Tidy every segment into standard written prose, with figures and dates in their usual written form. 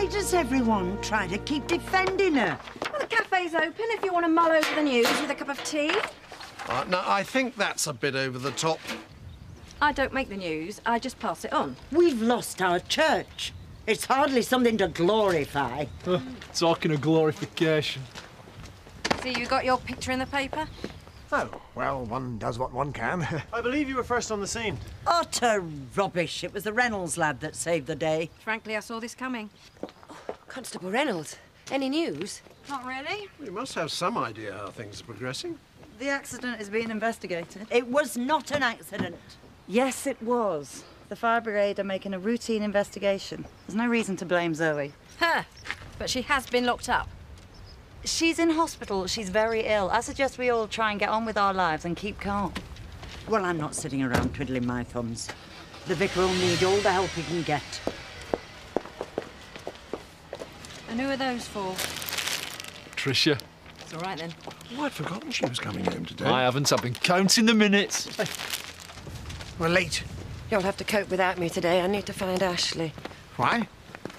Why does everyone try to keep defending her? Well, the cafe's open if you want to mull over the news with a cup of tea. No, I think that's a bit over the top. I don't make the news, I just pass it on. We've lost our church. It's hardly something to glorify. Talking of glorification. So you got your picture in the paper? Oh, well, one does what one can. I believe you were first on the scene. Utter rubbish. It was the Reynolds lad that saved the day. Frankly, I saw this coming. Constable Reynolds, any news? Not really. You must have some idea how things are progressing. The accident is being investigated. It was not an accident. Yes, it was. The fire brigade are making a routine investigation. There's no reason to blame Zoe. Huh. But she has been locked up. She's in hospital. She's very ill. I suggest we all try and get on with our lives and keep calm. Well, I'm not sitting around twiddling my thumbs. The vicar will need all the help he can get. And who are those for? Tricia. It's all right then. Oh, I'd forgotten she was coming home today. I haven't. I've been counting the minutes. We're late. You'll have to cope without me today. I need to find Ashley. Why?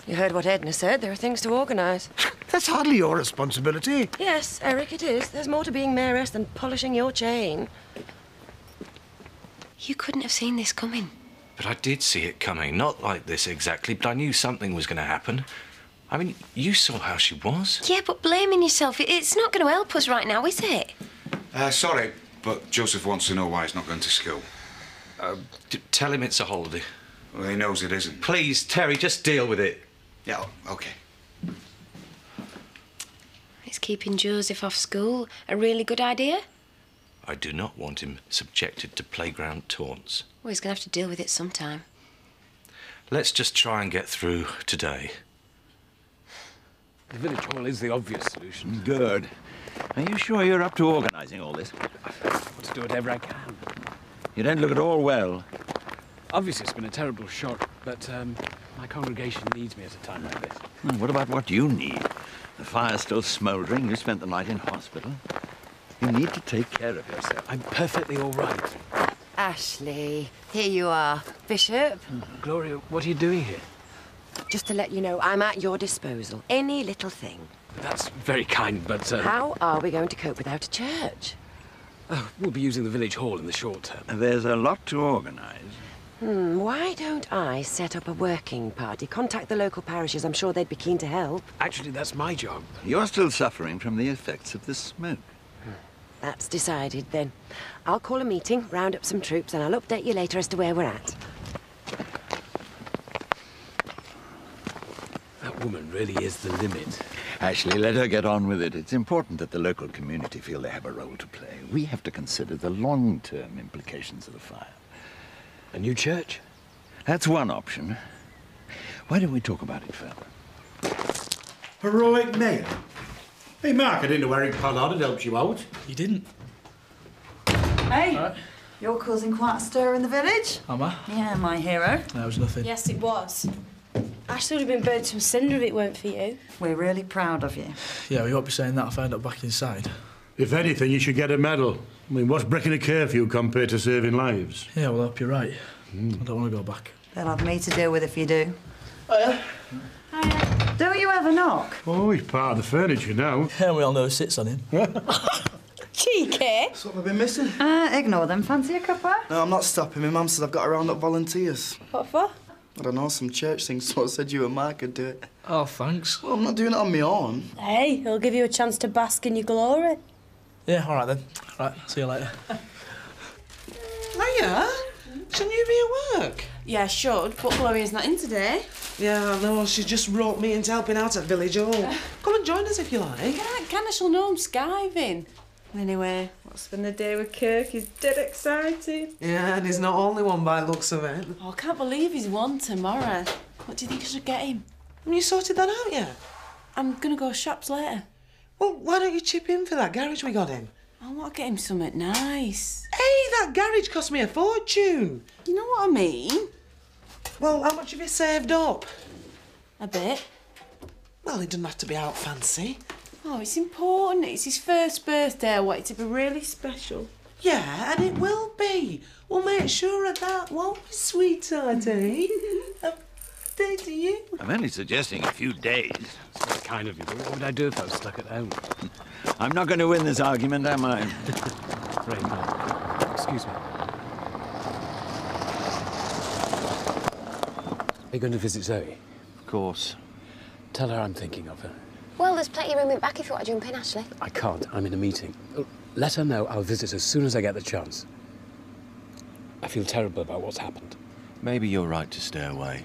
You heard what Edna said. There are things to organise. That's hardly your responsibility. Yes, Eric, it is. There's more to being mayoress than polishing your chain. You couldn't have seen this coming. But I did see it coming. Not like this exactly, but I knew something was going to happen. I mean, you saw how she was. Yeah, but blaming yourself, it's not going to help us right now, is it? Sorry, but Joseph wants to know why he's not going to school. Tell him it's a holiday. Well, he knows it isn't. Please, Terry, just deal with it. Yeah, OK. Is keeping Joseph off school a really good idea? I do not want him subjected to playground taunts. Well, he's going to have to deal with it sometime. Let's just try and get through today. The village hall is the obvious solution. Good. Are you sure you're up to organising all this? I want to do whatever I can. You don't look at all well. Obviously, it's been a terrible shock, but my congregation needs me at a time like this. Well, what about what you need? The fire's still smouldering. You spent the night in hospital. You need to take care of yourself. I'm perfectly all right. Ashley, here you are. Bishop. Gloria, what are you doing here? Just to let you know, I'm at your disposal. Any little thing. That's very kind, but... How are we going to cope without a church? We'll be using the village hall in the short term. There's a lot to organise. Why don't I set up a working party? Contact the local parishes. I'm sure they'd be keen to help. Actually, that's my job. You're still suffering from the effects of the smoke. That's decided, then. I'll call a meeting, round up some troops, and I'll update you later as to where we're at. That woman really is the limit. Ashley, let her get on with it. It's important that the local community feel they have a role to play. We have to consider the long-term implications of the fire. A new church? That's one option. Why don't we talk about it further? Heroic mayor. Hey, Mark, I didn't know Eric Pollard had helped you out. You didn't? Hey, you're causing quite a stir in the village. Am I? Yeah, my hero. That was nothing. Yes, it was. Ashley would have been burnt to a cinder if it weren't for you. We're really proud of you. Yeah, we won't be saying that if I end up back inside. If anything, you should get a medal. I mean, what's breaking a curfew compared to saving lives? Yeah, well, I hope you're right. I don't want to go back. They'll have me to deal with if you do. Oh, yeah? Hiya. Don't you ever knock? Oh, he's part of the furniture now. Yeah, we all know who sits on him. Cheeky. That's what I've been missing. Ignore them. Fancy a cuppa? No, I'm not stopping. My mum said I've got to round up volunteers. What for? I don't know, some church thing sort of said you and Mark could do it. Oh, thanks. Well, I'm not doing it on my own. Hey, it'll give you a chance to bask in your glory. Yeah, all right then. Right, see you later. Hiya. Shouldn't you be at work? Yeah, I should, but Gloria's not in today. Yeah, I know. She just roped me into helping out at Village Hall. Come and join us if you like. Can I? She'll know I'm skiving. Anyway, what's been the day with Kirk? He's dead excited. Yeah, and he's not only one by the looks of it. Oh, I can't believe he's won tomorrow. What do you think I should get him? Have you sorted that out yet? I'm going to go shops later. Well, why don't you chip in for that garage we got him? I want to get him something nice. Hey, that garage cost me a fortune. You know what I mean? Well, how much have you saved up? A bit. Well, it doesn't have to be out fancy. Oh, it's important. It's his first birthday. I want it to be really special. Yeah, and it will be. We'll make sure of that, won't we, sweetheart, eh? stay to you. I'm only suggesting a few days. It's very kind of you, but what would I do if I was stuck at home? I'm not going to win this argument, am I? Right, no. Excuse me. Are you going to visit Zoe? Of course. Tell her I'm thinking of her. Well, there's plenty of room in the back if you want to jump in, Ashley. I can't. I'm in a meeting. Let her know I'll visit as soon as I get the chance. I feel terrible about what's happened. Maybe you're right to stay away.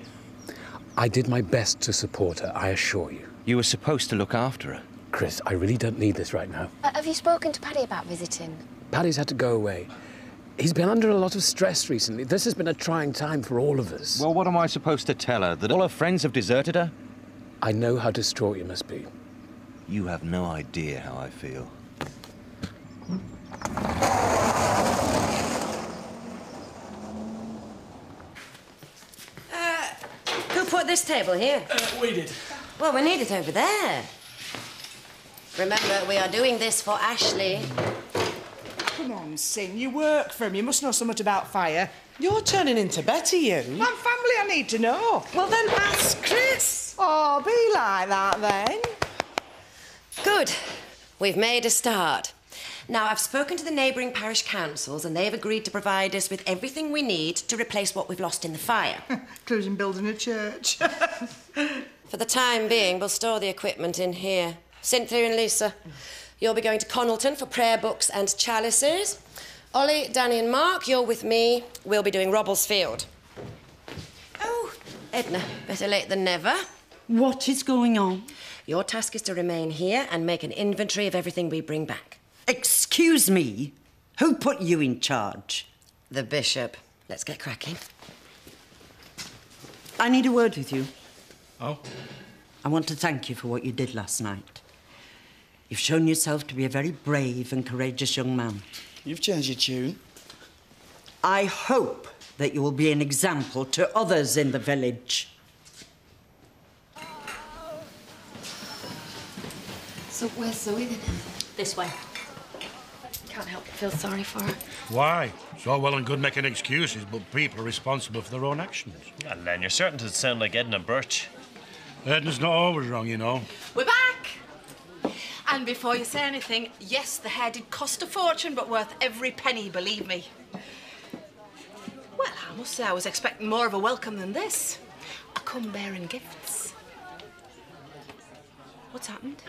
I did my best to support her, I assure you. You were supposed to look after her. Chris, I really don't need this right now. Have you spoken to Paddy about visiting? Paddy's had to go away. He's been under a lot of stress recently. This has been a trying time for all of us. Well, what am I supposed to tell her? That all her friends have deserted her? I know how distraught you must be. You have no idea how I feel. Who put this table here? We did. Well, we need it over there. Remember, we are doing this for Ashley. Come on, Sin, you work for him. You must know so much about fire. You're turning into Betty, you. I'm family, I need to know. Well, then ask Chris. Oh, be like that, then. Good. We've made a start. Now, I've spoken to the neighbouring parish councils and they've agreed to provide us with everything we need to replace what we've lost in the fire. Including building a church. For the time being, we'll store the equipment in here. Cynthia and Lisa, you'll be going to Connelton for prayer books and chalices. Ollie, Danny and Mark, you're with me. We'll be doing Robblesfield. Oh, Edna, better late than never. What is going on? Your task is to remain here and make an inventory of everything we bring back. Excuse me? Who put you in charge? The bishop. Let's get cracking. I need a word with you. Oh? I want to thank you for what you did last night. You've shown yourself to be a very brave and courageous young man. You've changed your tune. I hope that you will be an example to others in the village. So where's Zoe then? This way. Can't help but feel sorry for her. Why? It's all well and good making excuses, but people are responsible for their own actions. And then you're certain to sound like Edna Birch. Edna's not always wrong, you know. We're back! And before you say anything, yes, the hair did cost a fortune, but worth every penny, believe me. Well, I must say I was expecting more of a welcome than this. I come bearing gifts. What's happened?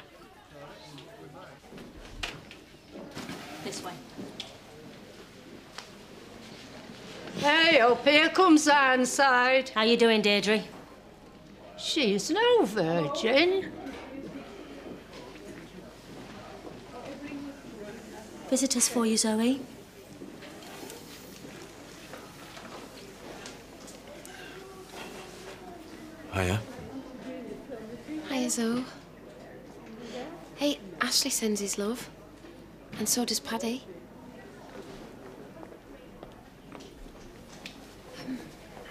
This way. Hey up, here comes Ironside. How you doing, Deirdre? She's no virgin. Visitors for you, Zoe. Hiya. Hiya, Zoe. Hey, Ashley sends his love. And so does Paddy.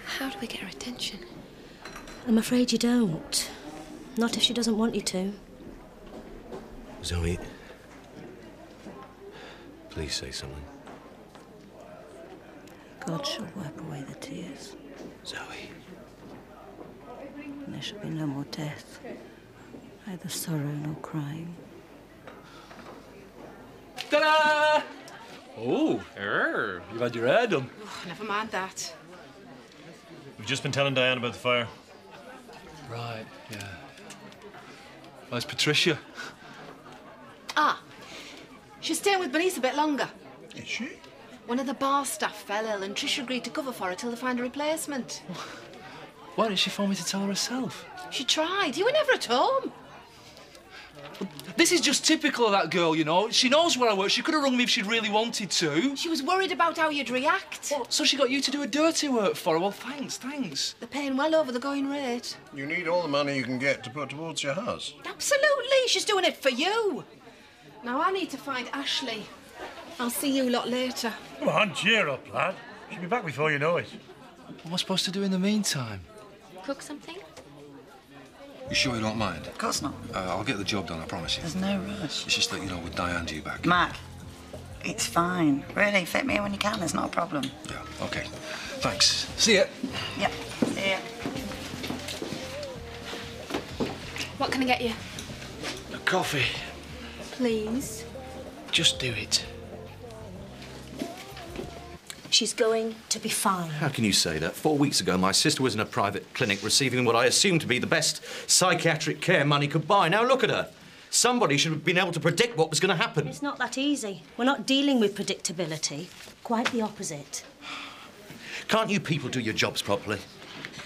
How do we get her attention? I'm afraid you don't. Not if she doesn't want you to. Zoe, please say something. God shall wipe away the tears. Zoe. And there shall be no more death, neither sorrow nor crying. Ta-da! Oh, you've had your hair done. Oh, never mind that. We've just been telling Diane about the fire. Right, yeah. Where's Patricia? Ah, she's staying with Bernice a bit longer. Is she? One of the bar staff fell ill and Trish agreed to cover for her till they find a replacement. Why didn't she phone me to tell her herself? She tried. You were never at home. This is just typical of that girl, you know. She knows where I work. She could have rung me if she'd really wanted to. She was worried about how you'd react. Well, so she got you to do a dirty work for her. Well, thanks. They're paying well over the going rate. You need all the money you can get to put towards your house. Absolutely. She's doing it for you. Now, I need to find Ashley. I'll see you lot later. Come on, cheer up, lad. She'll be back before you know it. What am I supposed to do in the meantime? Cook something? You sure you don't mind? Of course not. I'll get the job done, I promise you. There's no rush. It's just that, you know, with Diane due back. Mac, it's fine. Really, fit me in when you can. It's not a problem. Yeah, OK. Thanks. See ya. Yep, see ya. What can I get you? A coffee. Please. Just do it. She's going to be fine. How can you say that? 4 weeks ago, my sister was in a private clinic receiving what I assumed to be the best psychiatric care money could buy. Now look at her. Somebody should have been able to predict what was going to happen. It's not that easy. We're not dealing with predictability. Quite the opposite. Can't you people do your jobs properly?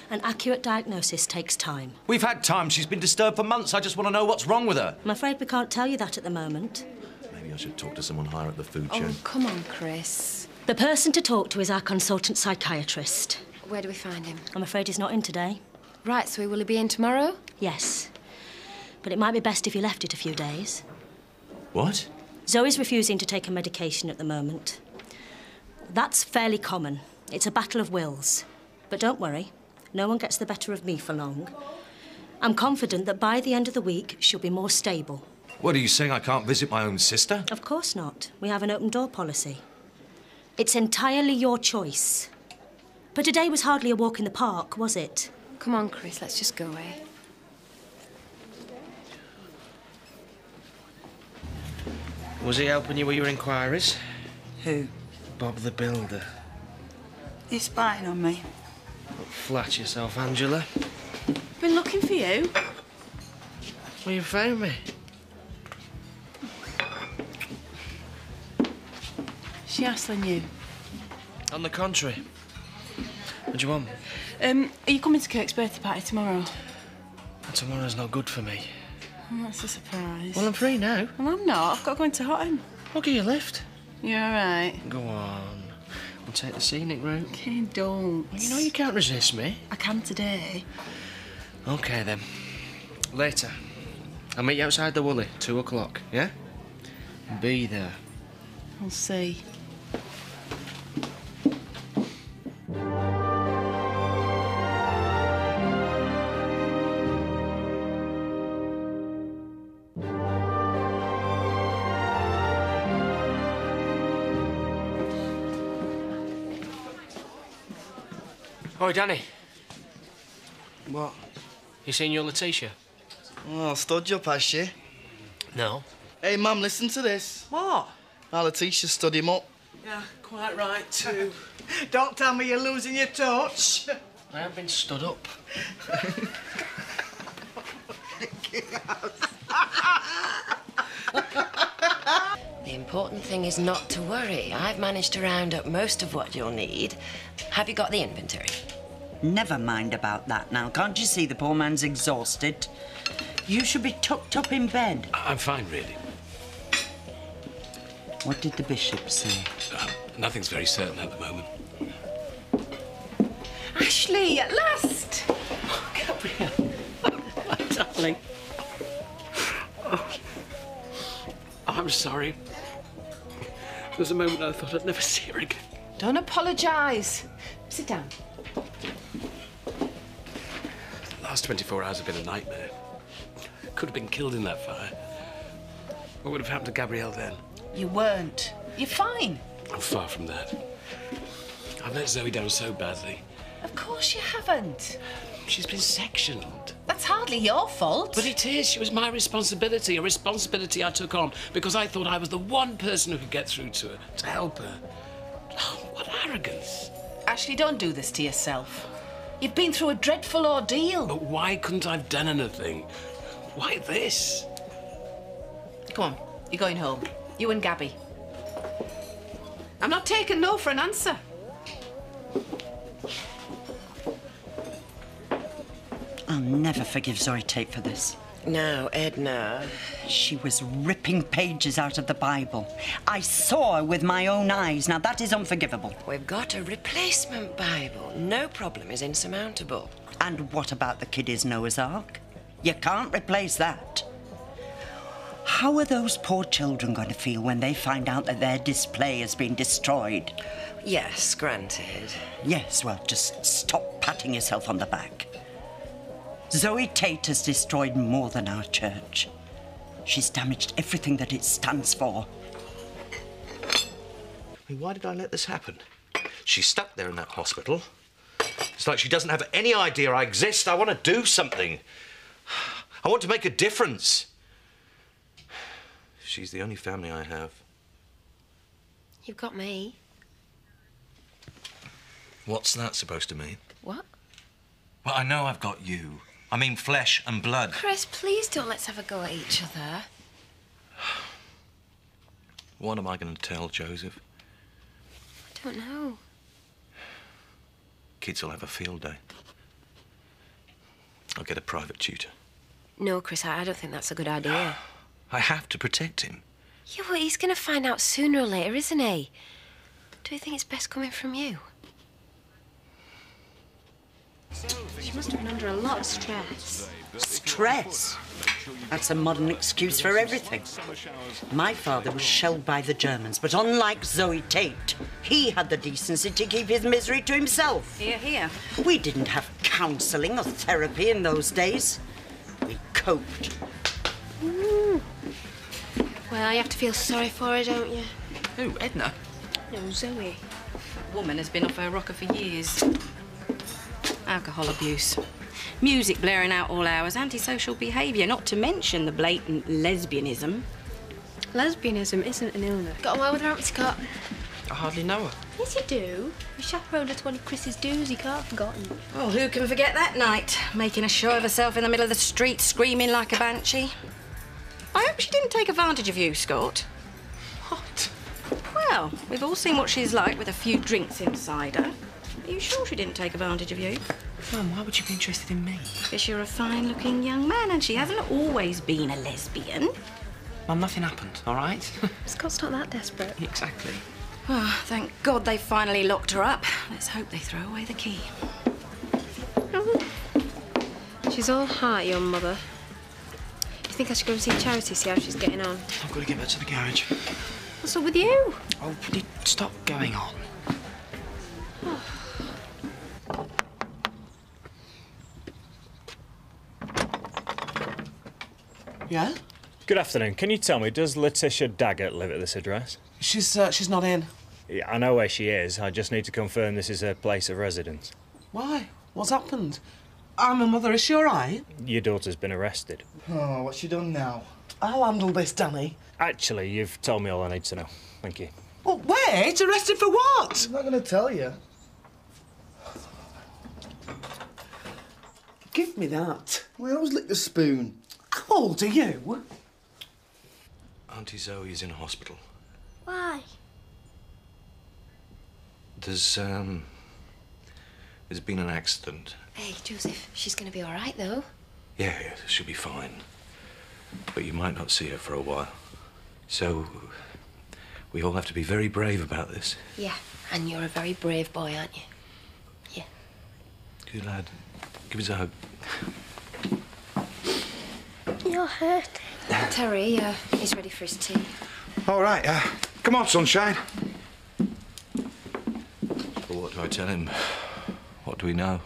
An accurate diagnosis takes time. We've had time. She's been disturbed for months. I just want to know what's wrong with her. I'm afraid we can't tell you that at the moment. Maybe I should talk to someone higher at the food chain. Oh, come on, Chris. The person to talk to is our consultant psychiatrist. Where do we find him? I'm afraid he's not in today. Right, so will he be in tomorrow? Yes. But it might be best if you left it a few days. What? Zoe's refusing to take a medication at the moment. That's fairly common. It's a battle of wills. But don't worry, no one gets the better of me for long. I'm confident that by the end of the week, she'll be more stable. What, are you saying I can't visit my own sister? Of course not. We have an open door policy. It's entirely your choice. But today was hardly a walk in the park, was it? Come on, Chris, let's just go away. Was he helping you with your inquiries? Who? Bob the builder. He's spying on me. Don't flat yourself, Angela. Been looking for you. Well, you found me. She hassling you? On the contrary. What do you want? Are you coming to Kirk's birthday party tomorrow? Tomorrow's not good for me. Oh, that's a surprise. Well, I'm free now. Well, I'm not. I've got to go into Hotton. I'll give you a lift. You're all right. Go on. We'll take the scenic route. Okay, don't. Well, you know you can't resist me. I can today. OK, then. Later. I'll meet you outside the Woolly, 2 o'clock, yeah? Be there. I'll see. Oi, Danny. What? You seen your Letitia? Oh, stood you past you. No. Hey, Mum, listen to this. What? Our Letitia stood him up. Yeah, quite right, too. Don't tell me you're losing your touch. I have been stood up. The important thing is not to worry. I've managed to round up most of what you'll need. Have you got the inventory? Never mind about that now. Can't you see the poor man's exhausted? You should be tucked up in bed. I'm fine, really. What did the bishop say? Nothing's very certain at the moment. Ashley, at last! Gabrielle. My darling. Oh. I'm sorry. There was a moment I thought I'd never see her again. Don't apologise. Sit down. The last 24 hours have been a nightmare. Could have been killed in that fire. What would have happened to Gabrielle then? You weren't. You're fine. I'm far from that. I've let Zoe down so badly. Of course you haven't. She's been sectioned. That's hardly your fault. But it is. She was my responsibility, a responsibility I took on because I thought I was the one person who could get through to her, to help her. Oh, what arrogance. Ashley, don't do this to yourself. You've been through a dreadful ordeal. But why couldn't I have done anything? Why this? Come on, you're going home. You and Gabby. I'm not taking no for an answer. I'll never forgive Zoe Tate for this. Now, Edna. She was ripping pages out of the Bible. I saw her with my own eyes. Now, that is unforgivable. We've got a replacement Bible. No problem is insurmountable. And what about the kiddies' Noah's Ark? You can't replace that. How are those poor children going to feel when they find out that their display has been destroyed? Yes, granted. Yes, well, just stop patting yourself on the back. Zoe Tate has destroyed more than our church. She's damaged everything that it stands for. I mean, why did I let this happen? She's stuck there in that hospital. It's like she doesn't have any idea I exist. I want to do something. I want to make a difference. She's the only family I have. You've got me. What's that supposed to mean? What? Well, I know I've got you. I mean flesh and blood. Chris, please don't let's have a go at each other. What am I going to tell Joseph? I don't know. Kids will have a field day. I'll get a private tutor. No, Chris, I don't think that's a good idea. I have to protect him. Yeah, well, he's going to find out sooner or later, isn't he? Do you think it's best coming from you? She must have been under a lot of stress. Stress? That's a modern excuse for everything. My father was shelled by the Germans, but unlike Zoe Tate, he had the decency to keep his misery to himself. Here, here. We didn't have counselling or therapy in those days. We coped. Well, you have to feel sorry for her, don't you? Who, Edna? No, Zoe. That woman has been off her rocker for years. Alcohol abuse. Music blaring out all hours, antisocial behaviour, not to mention the blatant lesbianism. Lesbianism isn't an illness. Got away with her, Scott? I hardly know her. Yes, you do. You chaperoned her to one of Chris's do's. You can't have forgotten. Oh, who can forget that night? Making a show of herself in the middle of the street, screaming like a banshee. I hope she didn't take advantage of you, Scott. What? Well, we've all seen what she's like with a few drinks inside her. Are you sure she didn't take advantage of you? Mum, why would you be interested in me? Because you're a fine-looking young man and she hasn't always been a lesbian. Mum, nothing happened, all right? Scott's not that desperate. Exactly. Oh, thank God they finally locked her up. Let's hope they throw away the key. She's all heart, your mother. Do you think I should go and see Charity, see how she's getting on? I've got to get back to the garage. What's up with you? Oh, will you stop going on? Yeah? Good afternoon. Can you tell me, does Letitia Daggett live at this address? She's not in. Yeah, I know where she is. I just need to confirm this is her place of residence. Why? What's happened? I'm her mother. Is she all right? Your daughter's been arrested. Oh, what's she done now? I'll handle this, Danny. Actually, you've told me all I need to know. Thank you. Well, wait! Arrested for what? I'm not going to tell you. Give me that. We always lick the spoon. How old are you? Auntie Zoe is in hospital. Why? There's been an accident. Hey, Joseph, she's going to be all right, though. Yeah, she'll be fine. But you might not see her for a while. So, we all have to be very brave about this. Yeah, and you're a very brave boy, aren't you? Yeah. Good lad. Give us a hug. You're hurt. Terry, he's ready for his tea. All right, come on, sunshine. Well, what do I tell him? What do we know?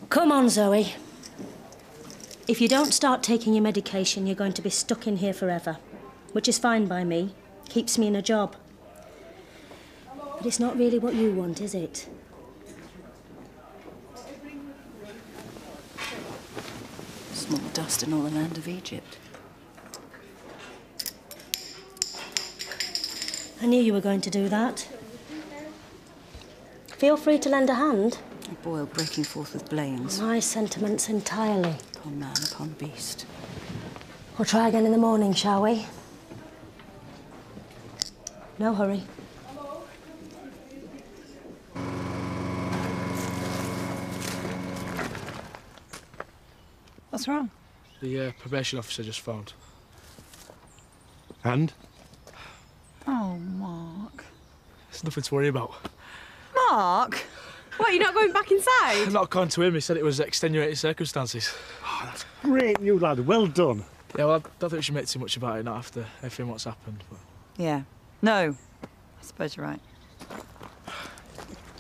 Come on, Zoe. If you don't start taking your medication, you're going to be stuck in here forever, which is fine by me. Keeps me in a job. But it's not really what you want, is it? Small dust in all the land of Egypt. I knew you were going to do that. Feel free to lend a hand. A boil breaking forth with blames. My sentiments entirely. Upon man, upon beast. We'll try again in the morning, shall we? No hurry. What's wrong? The probation officer just phoned. And? Oh, Mark. There's nothing to worry about. Mark? What, you're not going back inside? I'm not according to him. He said it was extenuating circumstances. Oh, that's great, you lad. Well done. Yeah, well, I don't think we should make too much about it, not after everything what's happened. But... Yeah. No. I suppose you're right.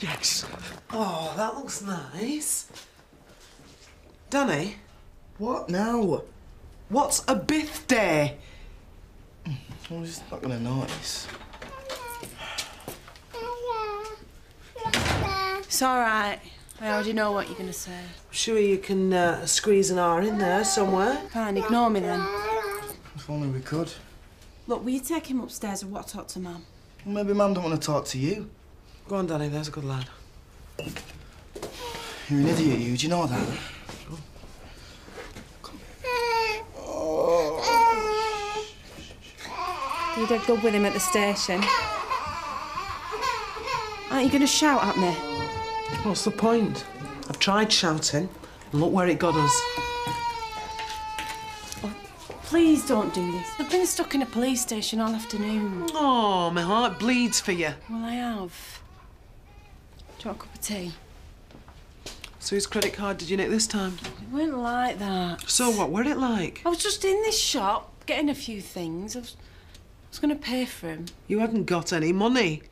Yes. Oh, that looks nice. Danny? What now? What's a birthday? Well, he's not going to notice. It's all right. I already know what you're going to say. Sure you can squeeze an R in there somewhere. Fine, ignore me then. If only we could. Look, will you take him upstairs and talk to Mum? Well, maybe Mum don't want to talk to you. Go on, Danny, there's a good lad. You're an idiot, you. Do you know that? You did good with him at the station. Aren't you going to shout at me? What's the point? I've tried shouting, and look where it got us. Oh, please don't do this. I've been stuck in a police station all afternoon. Oh, my heart bleeds for you. Well, I have. Do you want a cup of tea? So whose credit card did you nick this time? It weren't like that. So what? What'd it like? I was just in this shop, getting a few things. I was going to pay for him. You hadn't got any money.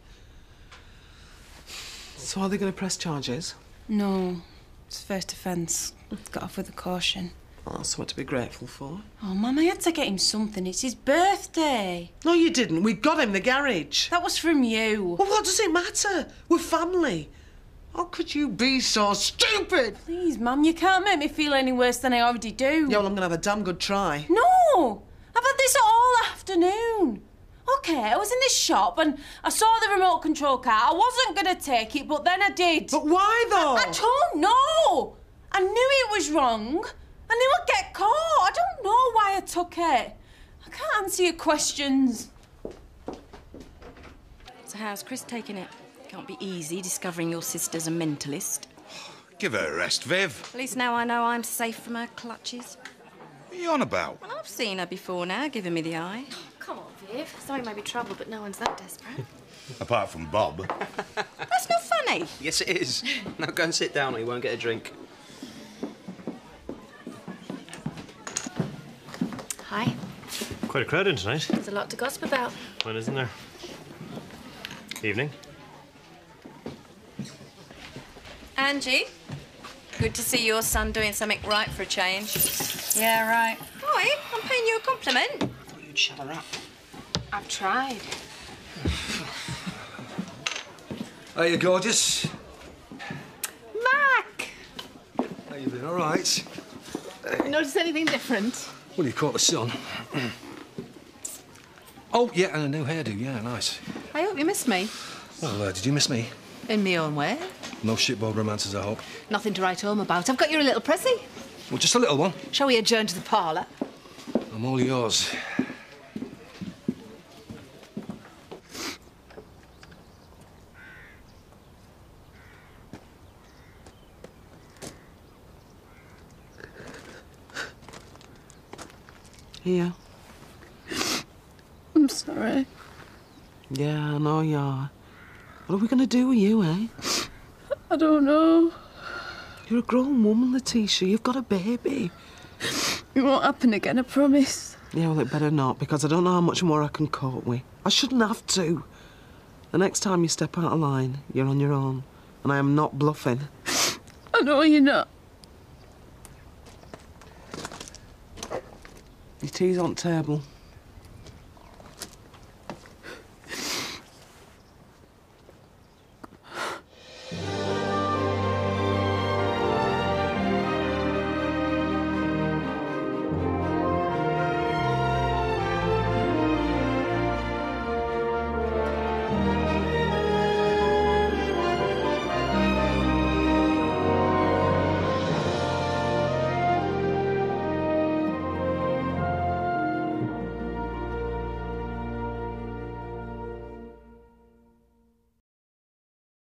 So are they going to press charges? No. It's first offence. Got off with a caution. Oh, that's something to be grateful for. Oh, Mum, I had to get him something. It's his birthday. No, you didn't. We got him the garage. That was from you. Well, what does it matter? We're family. How could you be so stupid? Please, Mum, you can't make me feel any worse than I already do. Yeah, well, I'm going to have a damn good try. No! I've had this all afternoon. OK, I was in this shop and I saw the remote control car. I wasn't going to take it, but then I did. But why, though? I don't know. I knew it was wrong. I knew I'd get caught. I don't know why I took it. I can't answer your questions. So how's Chris taking it? Can't be easy discovering your sister's a mentalist. Give her a rest, Viv. At least now I know I'm safe from her clutches. What are you on about? Well, I've seen her before now, giving me the eye. Come on, Viv. Something may be trouble, but no one's that desperate. Apart from Bob. That's not funny. Yes, it is. Now go and sit down or you won't get a drink. Hi. Quite a crowd in tonight. There's a lot to gossip about. When isn't there? Evening. Angie, good to see your son doing something right for a change. Yeah, right. Oi, I'm paying you a compliment. I thought you'd shut her up. I've tried. Are you gorgeous? Mac! How you been? All right. You notice anything different? Well, you caught the sun. Oh, yeah, and a new hairdo. Yeah, nice. I hope you missed me. Well, did you miss me? In my own way. No shitball romances, I hope. Nothing to write home about. I've got you a little pressy. Well, just a little one. Shall we adjourn to the parlour? I'm all yours. Here. I'm sorry. Yeah, I know you are. What are we going to do with you, eh? I don't know. You're a grown woman, Letitia. You've got a baby. It won't happen again, I promise. Yeah, well, it better not, because I don't know how much more I can cope with. I shouldn't have to. The next time you step out of line, you're on your own. And I am not bluffing. I know you're not. Your tea's on the table.